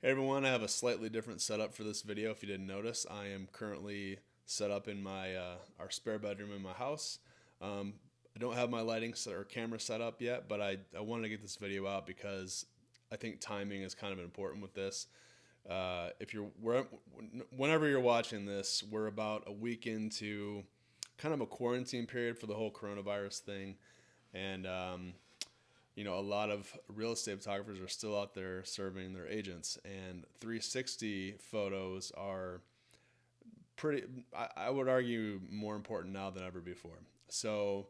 Hey everyone, I have a slightly different setup for this video. If you didn't notice, I am currently set up in my our spare bedroom in my house. I don't have my lighting or camera set up yet, but I wanted to get this video out because I think timing is kind of important with this. If you're whenever you're watching this, we're about a week into kind of a quarantine period for the whole coronavirus thing, and a lot of real estate photographers are still out there serving their agents, and 360 photos are pretty, I would argue, more important now than ever before. So,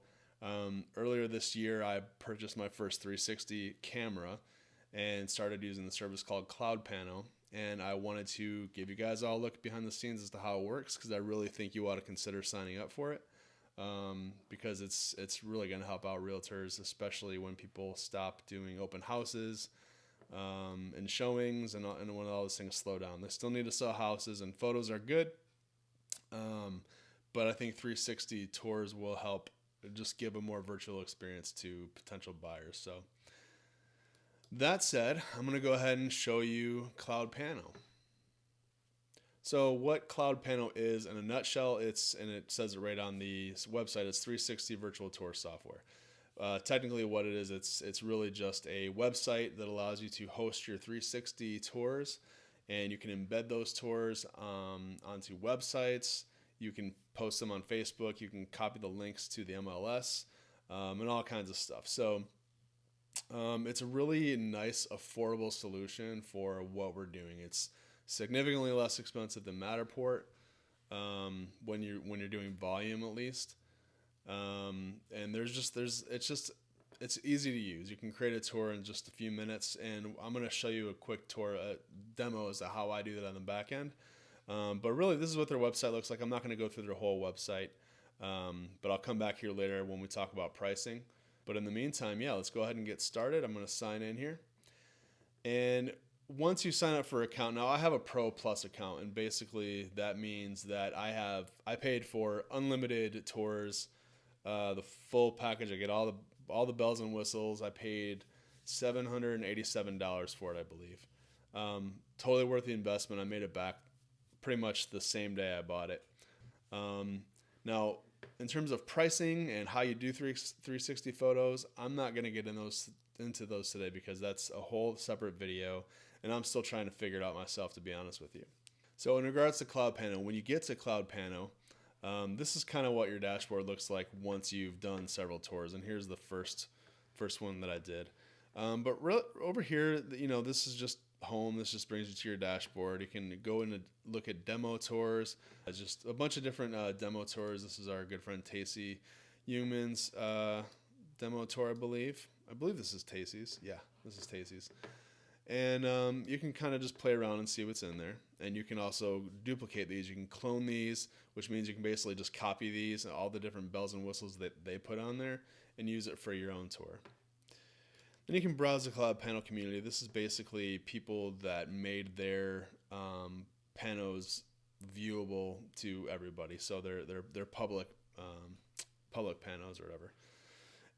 earlier this year, I purchased my first 360 camera and started using the service called CloudPano. And I wanted to give you guys all a look behind the scenes as to how it works because I really think you ought to consider signing up for it. Because it's really going to help out realtors, especially when people stop doing open houses and showings and when all those things slow down. They still need to sell houses, and photos are good, but I think 360 tours will help just give a more virtual experience to potential buyers. So that said, I'm going to go ahead and show you CloudPano. So what CloudPano is in a nutshell, and it says it right on the website, it's 360 virtual tour software. Technically what it is, it's really just a website that allows you to host your 360 tours, and you can embed those tours onto websites. You can post them on Facebook. You can copy the links to the MLS and all kinds of stuff. So it's a really nice, affordable solution for what we're doing. It's significantly less expensive than Matterport when you're doing volume, at least. And it's easy to use. You can create a tour in just a few minutes, and I'm going to show you a quick tour demo as to how I do that on the back end. But really, this is what their website looks like. I'm not going to go through their whole website, but I'll come back here later when we talk about pricing. But in the meantime, yeah, let's go ahead and get started. I'm going to sign in here. And once you sign up for an account, now I have a Pro Plus account, and basically that means that I paid for unlimited tours, the full package. I get all the bells and whistles. I paid $787 for it, I believe. Totally worth the investment. I made it back pretty much the same day I bought it. Now, in terms of pricing and how you do 360 photos, I'm not going to get into those today because that's a whole separate video, and I'm still trying to figure it out myself, to be honest with you. So in regards to CloudPano, when you get to CloudPano, this is kind of what your dashboard looks like once you've done several tours, and here's the first one that I did. Over here, this is just home. This just brings you to your dashboard. You can go in and look at demo tours. Just a bunch of different demo tours. This is our good friend Tacey Human's demo tour, I believe. I believe this is Tacey's. Yeah, this is Tacey's. And you can kind of just play around and see what's in there. And you can also duplicate these. You can clone these, which means you can basically just copy these and all the different bells and whistles that they put on there and use it for your own tour. Then you can browse the CloudPano community. This is basically people that made their panos viewable to everybody. So they're public panos or whatever.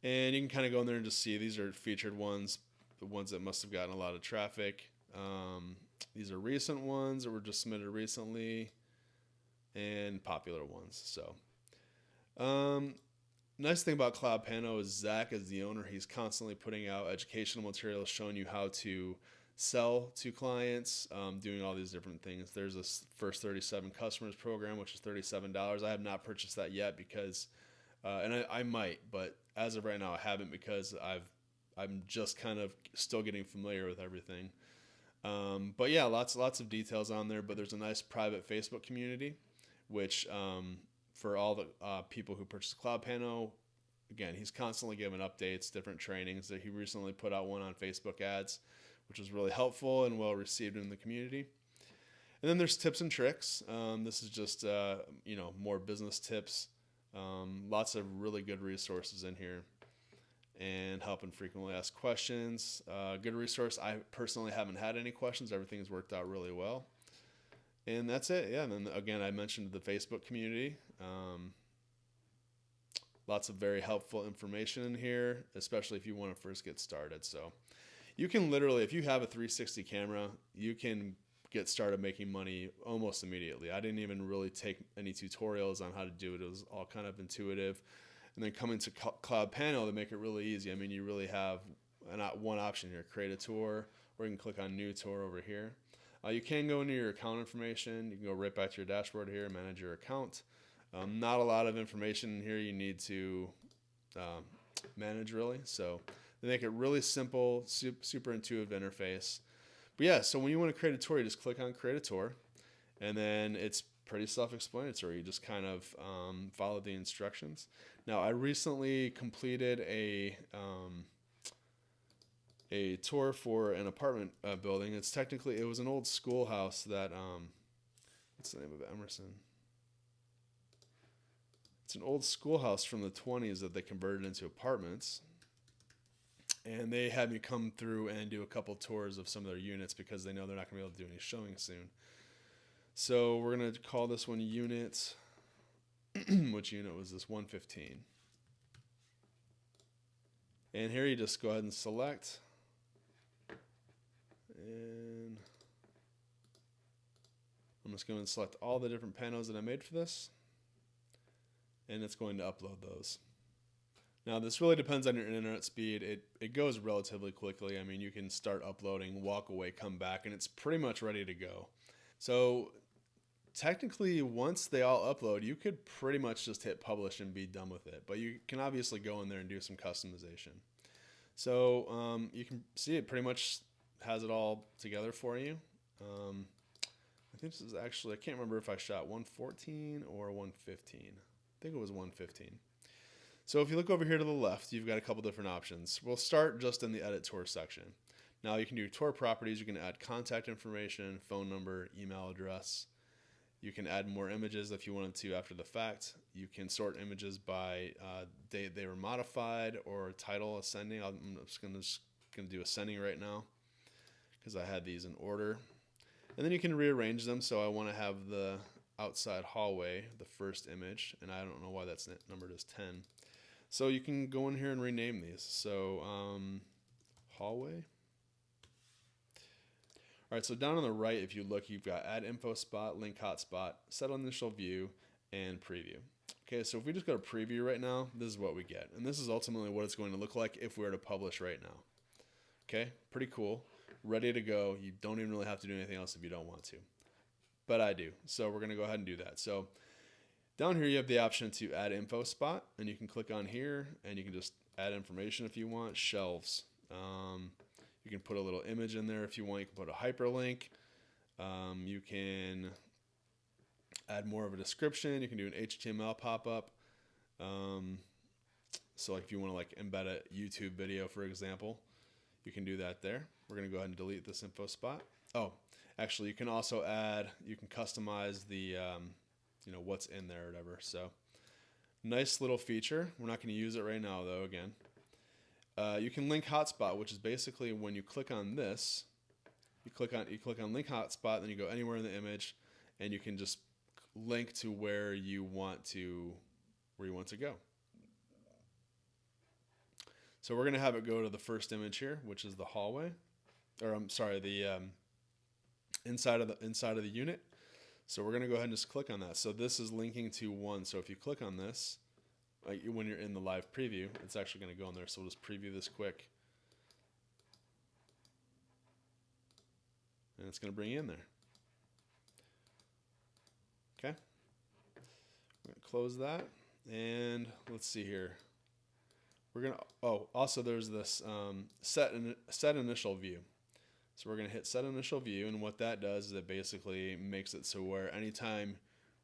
And you can kind of go in there and just see these are featured ones, the ones that must have gotten a lot of traffic. These are recent ones that were just submitted recently, and popular ones. So, nice thing about CloudPano is Zach, as the owner, he's constantly putting out educational materials showing you how to sell to clients, doing all these different things. There's this first 37 customers program, which is $37. I have not purchased that yet because, and I might, but as of right now, I haven't because I'm just kind of still getting familiar with everything. But yeah, lots of details on there. But there's a nice private Facebook community, which for all the people who purchase CloudPano, again, he's constantly giving updates, different trainings. That he recently put out one on Facebook ads, which was really helpful and well received in the community. And then there's tips and tricks. This is just more business tips. Lots of really good resources in here, and help and frequently asked questions. Good resource. I personally haven't had any questions. Everything has worked out really well. And that's it. Yeah. And then again, I mentioned the Facebook community. Lots of very helpful information in here, especially if you want to first get started. So You can literally, if you have a 360 camera, you can get started making money almost immediately. I didn't even really take any tutorials on how to do it. It was all kind of intuitive. And then coming to CloudPano to make it really easy. I mean, you really have not one option here: create a tour, or you can click on new tour over here. You can go into your account information. You can go right back to your dashboard here, manage your account. Not a lot of information here you need to manage really. So they make it really simple, super intuitive interface. But yeah, so when you want to create a tour, you just click on create a tour, and then it's pretty self-explanatory. You just kind of follow the instructions. Now, I recently completed a tour for an apartment building. It was an old schoolhouse that, what's the name of it, Emerson? It's an old schoolhouse from the 20s that they converted into apartments. And they had me come through and do a couple tours of some of their units because they know they're not going to be able to do any showing soon. So we're going to call this one unit. Which unit was this? 115. And here you just go ahead and select. And I'm just going to select all the different panos that I made for this. And it's going to upload those. Now, this really depends on your internet speed. It goes relatively quickly. I mean, you can start uploading, walk away, come back, and it's pretty much ready to go. So technically, once they all upload, you could pretty much just hit publish and be done with it. But you can obviously go in there and do some customization. So you can see it pretty much has it all together for you. I think this is actually, I can't remember if I shot 114 or 115. I think it was 115. So if you look over here to the left, you've got a couple different options. We'll start just in the edit tour section. Now you can do tour properties. You can add contact information, phone number, email address. You can add more images if you wanted to after the fact. You can sort images by date they were modified or title ascending. I'm just gonna do ascending right now because I had these in order. And then you can rearrange them. So I want to have the outside hallway, the first image, and I don't know why that's numbered as 10. So you can go in here and rename these. So hallway. All right, so down on the right, if you look, you've got add info spot, link hotspot, set initial view, and preview. Okay, so if we just go to preview right now, this is what we get. And this is ultimately what it's going to look like if we were to publish right now. Okay, pretty cool. Ready to go. You don't even really have to do anything else if you don't want to. But I do. So we're going to go ahead and do that. So down here, you have the option to add info spot, and you can click on here, and you can just add information if you want. Shelves. You can put a little image in there if you want. You can put a hyperlink. You can add more of a description. You can do an HTML pop-up. So like if you want to like embed a YouTube video, for example, you can do that there. We're going to go ahead and delete this info spot. Oh, actually, you can also add, you can customize the, what's in there or whatever. So nice little feature. We're not going to use it right now, though, again. You can link hotspot, which is basically when you click on this, you click on link hotspot, then you go anywhere in the image, and you can just link to where you want to go. So we're going to have it go to the first image here, which is the hallway, or I'm sorry, the inside of the unit. So we're going to go ahead and just click on that. So this is linking to one. So if you click on this, when you're in the live preview, it's actually going to go in there. So we'll just preview this quick. And it's going to bring you in there. Okay. I'm going to close that. And let's see here. We're going to, also there's this set initial view. So we're going to hit set initial view. And what that does is it basically makes it so where anytime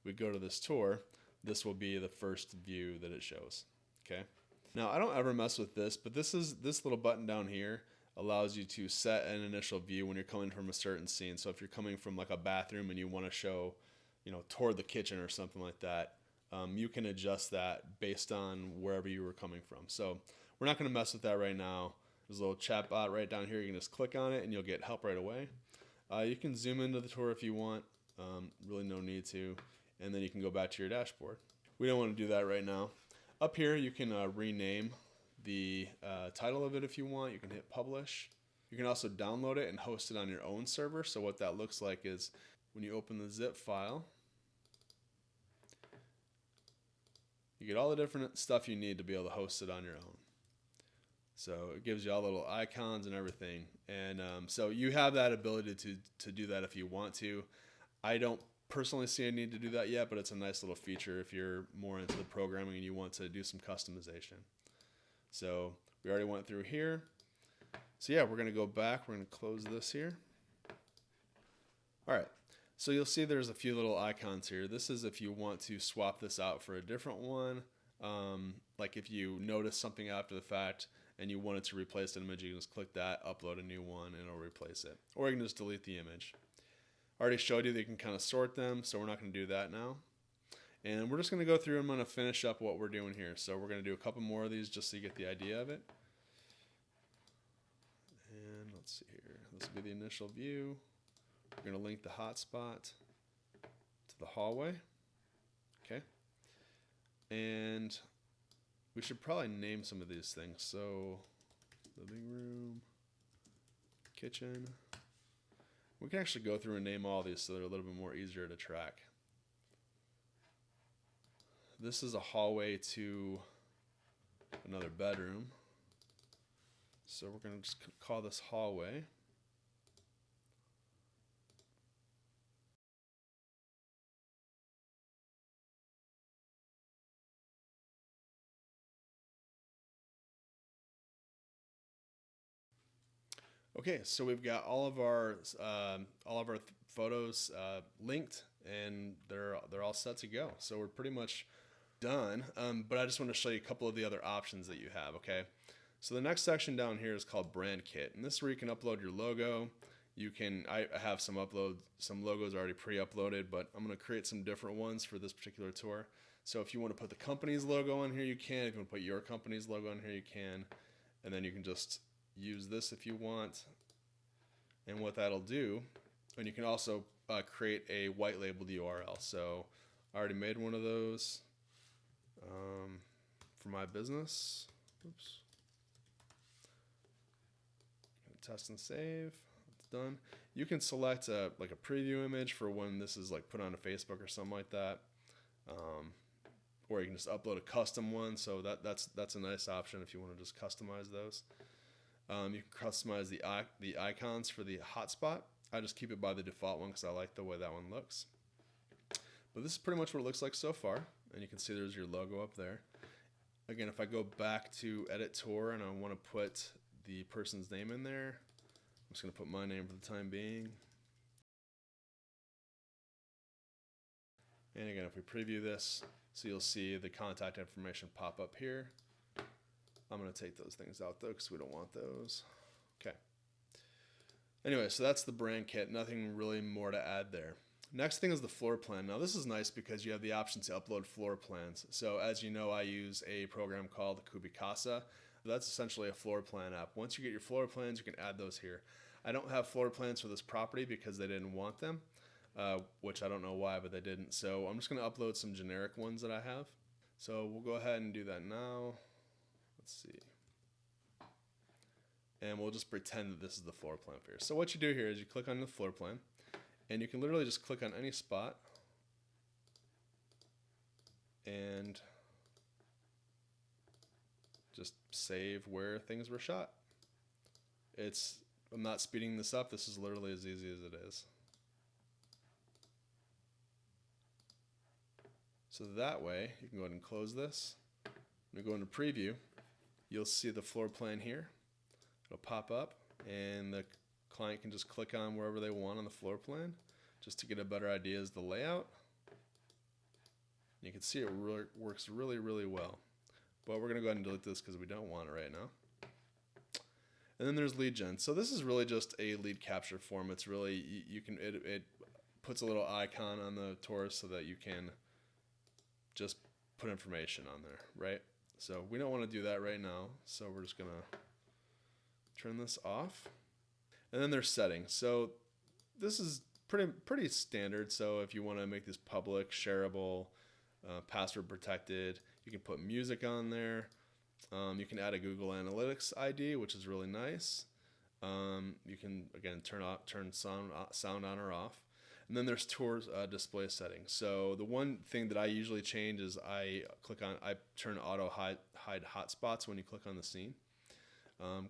we go to this tour, this will be the first view that it shows. Okay. Now I don't ever mess with this, but this little button down here allows you to set an initial view when you're coming from a certain scene. So if you're coming from like a bathroom and you want to show, toward the kitchen or something like that, you can adjust that based on wherever you were coming from. So we're not going to mess with that right now. There's a little chat bot right down here. You can just click on it and you'll get help right away. You can zoom into the tour if you want. Really no need to. And then you can go back to your dashboard. We don't want to do that right now. Up here, you can rename the title of it if you want. You can hit publish. You can also download it and host it on your own server. So what that looks like is when you open the zip file, you get all the different stuff you need to be able to host it on your own. So it gives you all little icons and everything. And so you have that ability to do that if you want to. I don't personally see a need to do that yet, but it's a nice little feature if you're more into the programming and you want to do some customization. So we already went through here. So yeah, we're going to go back. We're going to close this here. All right. So you'll see there's a few little icons here. This is if you want to swap this out for a different one. Like if you notice something after the fact and you wanted to replace an image, you can just click that, upload a new one, and it'll replace it. Or you can just delete the image. I already showed you that you can kind of sort them, so we're not going to do that now. And we're just going to go through and I'm going to finish up what we're doing here. So we're going to do a couple more of these just so you get the idea of it. And let's see here. This will be the initial view. We're going to link the hotspot to the hallway. Okay. And we should probably name some of these things. So living room, kitchen. We can actually go through and name all these so they're a little bit more easier to track. This is a hallway to another bedroom. So we're going to just call this hallway. Okay, so we've got all of our photos linked, and they're all set to go. So we're pretty much done. But I just want to show you a couple of the other options that you have. Okay, so the next section down here is called Brand Kit, and this is where you can upload your logo. I have some logos already pre-uploaded, but I'm going to create some different ones for this particular tour. So if you want to put the company's logo on here, you can. If you want to put your company's logo on here, you can, and then you can just use this if you want. And what that'll do, and you can also create a white labeled URL. So I already made one of those for my business. Oops. Test and save. It's done. You can select like a preview image for when this is like put on a Facebook or something like that. Or you can just upload a custom one. So that's a nice option if you want to just customize those. You can customize the icons for the hotspot. I just keep it by the default one because I like the way that one looks. But this is pretty much what it looks like so far. And you can see there's your logo up there. Again, if I go back to Edit Tour and I want to put the person's name in there, I'm just going to put my name for the time being. And again, if we preview this, so you'll see the contact information pop up here. I'm going to take those things out though because we don't want those. Okay. Anyway, so that's the brand kit. Nothing really more to add there. Next thing is the floor plan. Now this is nice because you have the option to upload floor plans. So as you know, I use a program called Kubicasa. That's essentially a floor plan app. Once you get your floor plans, you can add those here. I don't have floor plans for this property because they didn't want them, which I don't know why, but they didn't. So I'm just going to upload some generic ones that I have. So we'll go ahead and do that now. Let's see. And we'll just pretend that this is the floor plan for you. So what you do here is you click on the floor plan, and you can literally just click on any spot and just save where things were shot. I'm not speeding this up. This is literally as easy as it is. So that way, you can go ahead and close this. When we go into preview, you'll see the floor plan here. It'll pop up, and the client can just click on wherever they want on the floor plan just to get a better idea of the layout. You can see it works really, really well. But we're going to go ahead and delete this because we don't want it right now. And then there's lead gen. So this is really just a lead capture form. It's really, it puts a little icon on the tourist so that you can just put information on there, right? So we don't want to do that right now. So we're just going to turn this off. And then there's settings. So this is pretty standard. So if you want to make this public, shareable, password protected, you can put music on there. You can add a Google Analytics ID, which is really nice. You can again turn sound on or off, and then there's tour display settings. So the one thing that I usually change is I turn auto hide hotspots when you click on the scene.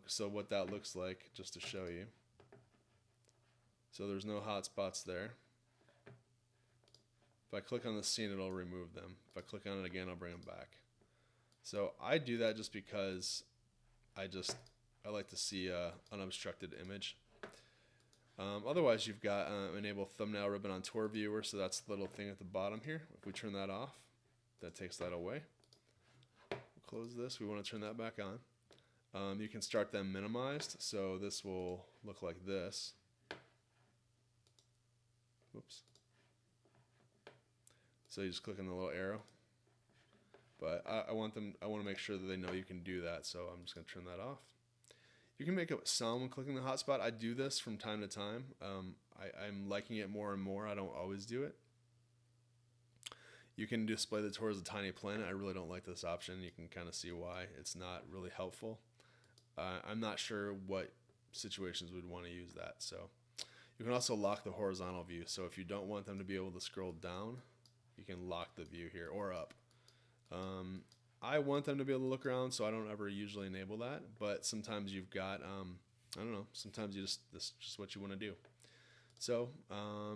So what that looks like, just to show you. So there's no hotspots there. If I click on the scene, it'll remove them. If I click on it again, I'll bring them back. So I do that just because I like to see an unobstructed image. Otherwise, you've got enable thumbnail ribbon on tour viewer. So that's the little thing at the bottom here. If we turn that off, that takes that away. We'll close this. We want to turn that back on. You can start them minimized. So this will look like this. Whoops. So you just click on the little arrow. But I want to make sure that they know you can do that. So I'm just going to turn that off. You can make a sound when clicking the hotspot. I do this from time to time. I'm liking it more and more. I don't always do it. You can display the tour as a tiny planet. I really don't like this option. You can kind of see why. It's not really helpful. I'm not sure what situations would want to use that. So you can also lock the horizontal view. So if you don't want them to be able to scroll down, you can lock the view here or up. I want them to be able to look around, so I don't ever usually enable that. But sometimes you've got, I don't know, sometimes this is just what you want to do. So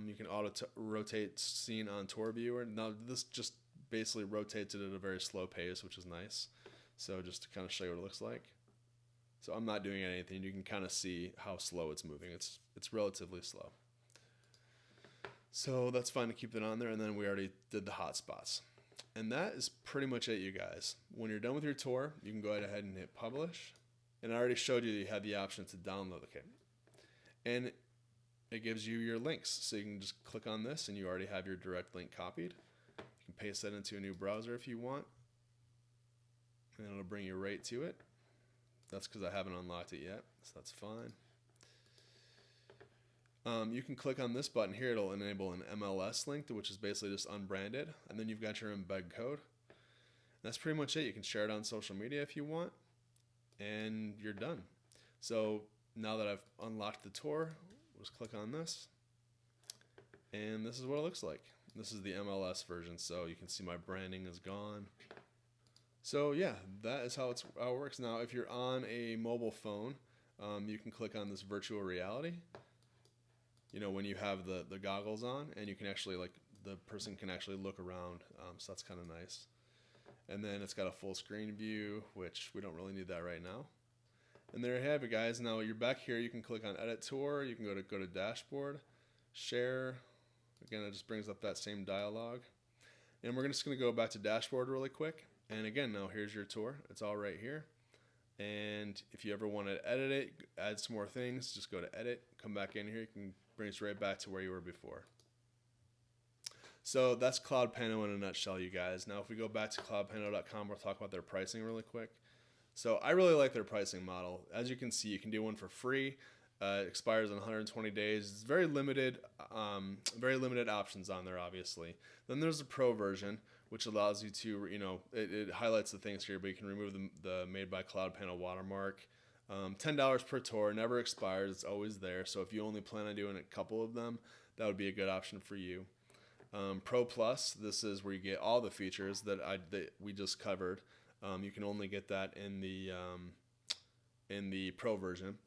you can rotate scene on tour viewer. Now this just basically rotates it at a very slow pace, which is nice. So just to kind of show you what it looks like. So I'm not doing anything. You can kind of see how slow it's moving. It's relatively slow. So that's fine to keep it on there. And then we already did the hotspots. And that is pretty much it, you guys. When you're done with your tour, you can go ahead and hit publish. And I already showed you that you have the option to download the kit. And it gives you your links. So you can just click on this and you already have your direct link copied. You can paste that into a new browser if you want. And it'll bring you right to it. That's because I haven't unlocked it yet, so that's fine. You can click on this button here. It'll enable an MLS link, which is basically just unbranded. And then you've got your embed code. And that's pretty much it. You can share it on social media if you want. And you're done. So now that I've unlocked the tour, we'll just click on this. And this is what it looks like. This is the MLS version, so you can see my branding is gone. So yeah, that is how it works. Now, if you're on a mobile phone, you can click on this virtual reality. You know, when you have the goggles on, and you can actually, like, the person can actually look around, so that's kind of nice. And then it's got a full screen view, which we don't really need that right now. And there you have it, guys. Now you're back here. You can click on Edit Tour. You can go to Dashboard, Share. Again, it just brings up that same dialog. And we're just going to go back to Dashboard really quick. And again, now here's your tour. It's all right here. And if you ever want to edit it, add some more things, just go to Edit, come back in here. You can bring us right back to where you were before. So that's CloudPano in a nutshell, you guys. Now, if we go back to cloudpano.com, we'll talk about their pricing really quick. So I really like their pricing model. As you can see, you can do one for free. It expires in 120 days. It's very limited options on there, obviously. Then there's the Pro version, which allows you to, it highlights the things here, but you can remove the Made by CloudPano watermark. $10 per tour, never expires. It's always there. So if you only plan on doing a couple of them, that would be a good option for you. Pro Plus, this is where you get all the features that we just covered. You can only get that in the Pro version.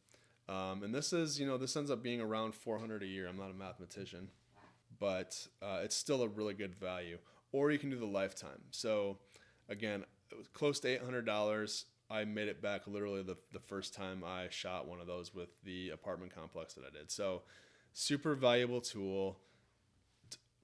And this is, this ends up being around $400 a year. I'm not a mathematician, but it's still a really good value. Or you can do the lifetime. So again, it was close to $800. I made it back literally the first time I shot one of those with the apartment complex that I did. So super valuable tool,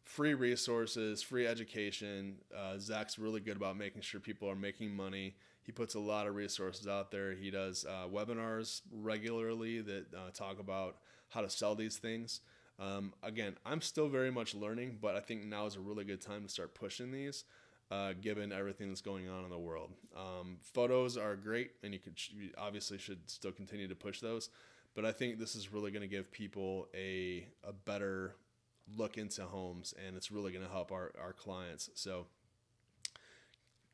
free resources, free education. Zach's really good about making sure people are making money. He puts a lot of resources out there. He does webinars regularly that talk about how to sell these things. Again, I'm still very much learning, but I think now is a really good time to start pushing these, given everything that's going on in the world. Photos are great, and you obviously should still continue to push those, but I think this is really going to give people a better look into homes, and it's really going to help our clients. So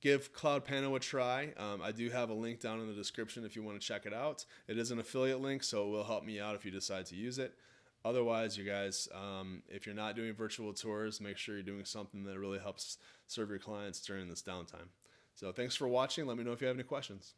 give CloudPano a try. I do have a link down in the description if you want to check it out. It is an affiliate link, so it will help me out if you decide to use it. Otherwise, you guys, if you're not doing virtual tours, make sure you're doing something that really helps serve your clients during this downtime. So thanks for watching. Let me know if you have any questions.